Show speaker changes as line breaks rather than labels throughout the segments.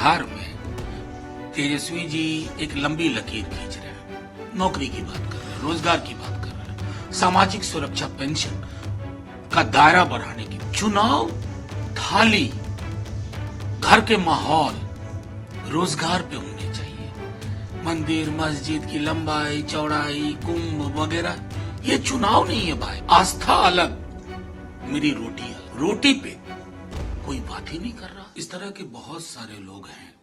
बिहार में तेजस्वी जी एक लंबी लकीर खींच रहे हैं। नौकरी की बात कर रहे हैं, रोजगार की बात कर रहे हैं, सामाजिक सुरक्षा पेंशन का दायरा बढ़ाने की, चुनाव थाली, घर के माहौल, रोजगार पे होने चाहिए। मंदिर मस्जिद की लंबाई चौड़ाई कुंभ वगैरह ये चुनाव नहीं है भाई। आस्था अलग, मेरी रोटी अलग। रोटी पे कोई बात ही नहीं कर रहा। इस तरह के बहुत सारे लोग हैं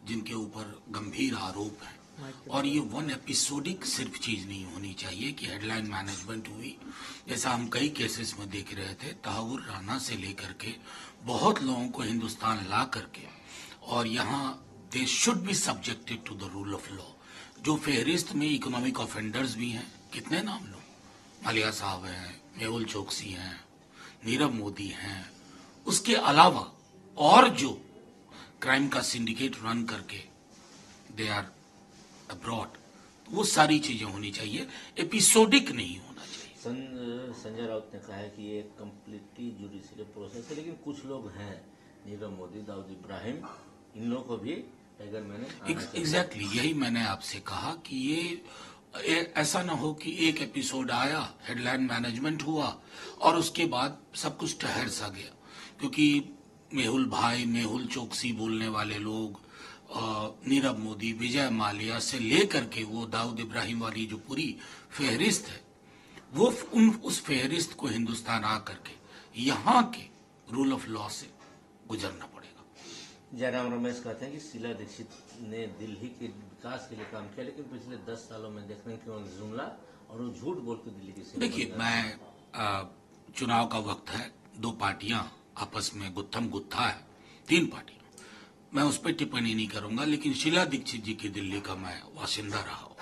जिनके ऊपर गंभीर आरोप हैं और ये वन एपिसोडिक सिर्फ चीज नहीं होनी चाहिए कि हेडलाइन मैनेजमेंट हुई। जैसा हम कई केसेस में देख रहे थे, तहावुर राना से लेकर के बहुत लोगों को हिंदुस्तान ला करके, और यहाँ they should be subjected to the rule of law. जो फेहरिस्त में इकोनॉमिक ऑफेंडर्स भी हैं, कितने नाम लो, मालिया साहब हैं, मेहुल चोकसी हैं, नीरव मोदी हैं, उसके अलावा और जो क्राइम का सिंडिकेट रन करके दे आर अब्रॉड, वो सारी चीजें होनी चाहिए, एपिसोडिक नहीं होना चाहिए।
संजय राउत ने कहा है कि ये कम्प्लीटली जुडिशियल प्रोसेस है, लेकिन कुछ लोग हैं, नीरव मोदी, दाऊद इब्राहिम, इन लोगों को भी टाइगर मैंने
एग्जैक्टली यही मैंने आपसे कहा कि ये ऐसा ना हो कि एक एपिसोड आया, हेडलाइन मैनेजमेंट हुआ और उसके बाद सब कुछ ठहर सा गया। क्योंकि मेहुल भाई, मेहुल चोकसी बोलने वाले लोग, नीरव मोदी, विजय माल्या से लेकर के वो दाऊद इब्राहिम वाली जो पूरी फेहरिस्त है, वो उस फेहरिस्त को हिंदुस्तान आ करके यहाँ के रूल ऑफ लॉ से गुजरना पड़ेगा।
जयराम रमेश कहते हैं कि शीला दीक्षित ने दिल्ली के विकास के लिए काम किया, लेकिन पिछले 10 सालों में देखने को जुमला और वो झूठ बोल के दिल्ली की।
देखिए, मैं चुनाव का वक्त है, दो पार्टियां आपस में गुत्थम गुत्था है, 3 पार्टियां, मैं उस पर टिप्पणी नहीं करूंगा। लेकिन शीला दीक्षित जी की दिल्ली का मैं वासिंदा रहा हूं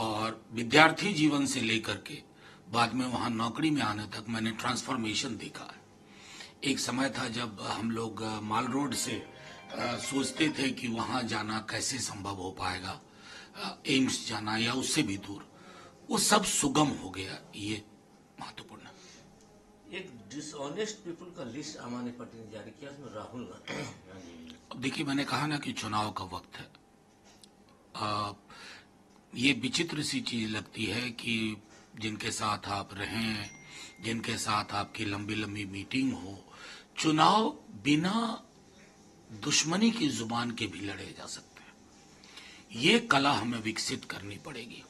और विद्यार्थी जीवन से लेकर के बाद में वहां नौकरी में आने तक मैंने ट्रांसफॉर्मेशन देखा है। एक समय था जब हम लोग माल रोड से सोचते थे कि वहां जाना कैसे संभव हो पाएगा, एम्स जाना या उससे भी दूर, वो सब सुगम हो गया। ये महत्वपूर्ण है।
एक डिसऑनेस्ट पीपल का लिस्ट आम आदमी पार्टी ने जारी किया, उसमें राहुल गांधी।
अब देखिए, मैंने कहा ना कि चुनाव का वक्त है। ये विचित्र सी चीज लगती है कि जिनके साथ आप रहें, जिनके साथ आपकी लंबी लंबी मीटिंग हो, चुनाव बिना दुश्मनी की जुबान के भी लड़े जा सकते हैं। ये कला हमें विकसित करनी पड़ेगी।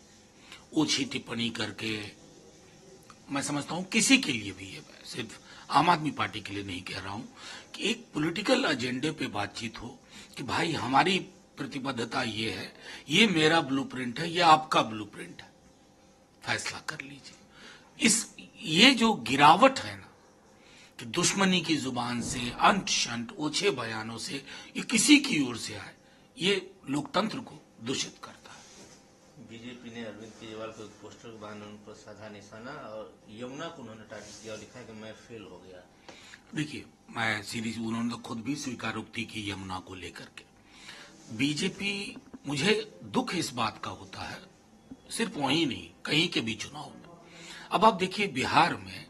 ओछी टिप्पणी करके, मैं समझता हूं किसी के लिए भी, ये सिर्फ आम आदमी पार्टी के लिए नहीं कह रहा हूं, कि एक पॉलिटिकल एजेंडे पे बातचीत हो कि भाई हमारी प्रतिबद्धता ये है, ये मेरा ब्लूप्रिंट है, ये आपका ब्लूप्रिंट है, फैसला कर लीजिए। ये जो गिरावट है ना कि दुश्मनी की जुबान से, अंट शंट ओछे बयानों से, ये किसी की ओर से आए, ये लोकतंत्र को दूषित करता है।
बीजेपी ने अरविंद केजरीवाल को एक पोस्टर बांध उन पर साधा निशाना और यमुना को उन्होंने टारगेट किया और लिखा है कि मैं फेल हो गया।
देखिए, मैं सीरीज, उन्होंने खुद भी स्वीकारोक्ति की यमुना को लेकर के। बीजेपी, मुझे दुख इस बात का होता है, सिर्फ वहीं नहीं, कहीं के भी चुनाव में। अब आप देखिए, बिहार में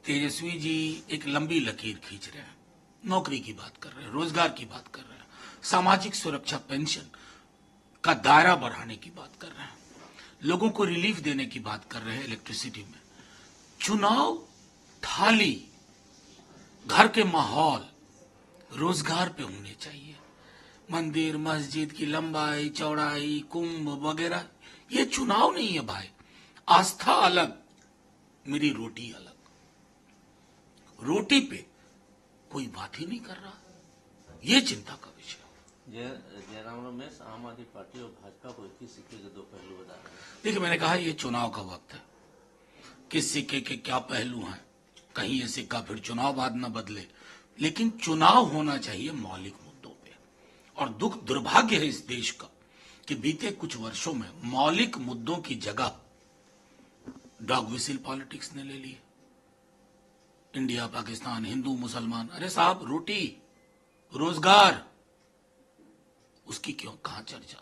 तेजस्वी जी एक लंबी लकीर खींच रहे हैं, नौकरी की बात कर रहे हैं, रोजगार की बात कर रहे हैं, सामाजिक सुरक्षा पेंशन का दायरा बढ़ाने की बात कर रहे हैं, लोगों को रिलीफ देने की बात कर रहे हैं इलेक्ट्रिसिटी में। चुनाव थाली, घर के माहौल, रोजगार पे होने चाहिए। मंदिर मस्जिद की लंबाई चौड़ाई कुंभ वगैरह ये चुनाव नहीं है भाई। आस्था अलग, मेरी रोटी अलग। रोटी पे कोई बात ही नहीं कर रहा, ये चिंता का विषय।
जयराम रमेश आम आदमी पार्टी और भाजपा को एक ही सिक्के के 2 पहलू बता रहे हैं।
देखिए, मैंने कहा ये चुनाव का वक्त है, किस सिक्के के क्या पहलू हैं, कहीं ये सिक्का फिर चुनाव बाद न बदले। लेकिन चुनाव होना चाहिए मौलिक मुद्दों पे। और दुर्भाग्य है इस देश का कि बीते कुछ वर्षों में मौलिक मुद्दों की जगह डॉग विसिल पॉलिटिक्स ने ले ली। इंडिया पाकिस्तान, हिंदू मुसलमान, अरे साहब, रोटी रोजगार, उसकी क्यों कहां चर्चा।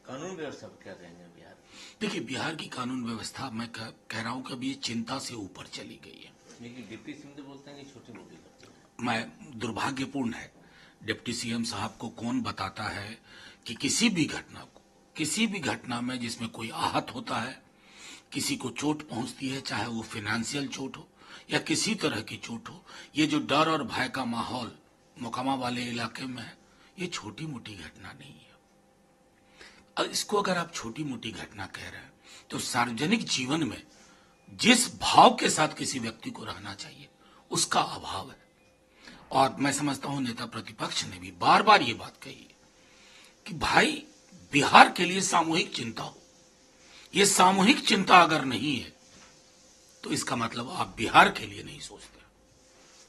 कानून व्यवस्था क्या कहेंगे बिहार?
देखिए, बिहार की कानून व्यवस्था, मैं कह रहा हूं कि अभी ये चिंता से ऊपर चली गई है।
लेकिन डिप्टी सिंह तो बोलते हैं कि छोटी मोटी करते हैं।
मैं दुर्भाग्यपूर्ण है डिप्टी सीएम साहब को कौन बताता है कि किसी भी घटना में जिसमें कोई आहत होता है, किसी को चोट पहुंचती है, चाहे वो फाइनेंशियल चोट हो या किसी तरह की चोट हो, ये जो डर और भय का माहौल मोकामा वाले इलाके में है, ये छोटी मोटी घटना नहीं है। इसको अगर आप छोटी मोटी घटना कह रहे हैं तो सार्वजनिक जीवन में जिस भाव के साथ किसी व्यक्ति को रहना चाहिए उसका अभाव है। और मैं समझता हूं नेता प्रतिपक्ष ने भी बार बार ये बात कही है कि भाई बिहार के लिए सामूहिक चिंता हो। ये सामूहिक चिंता अगर नहीं है तो इसका मतलब आप बिहार के लिए नहीं सोचते।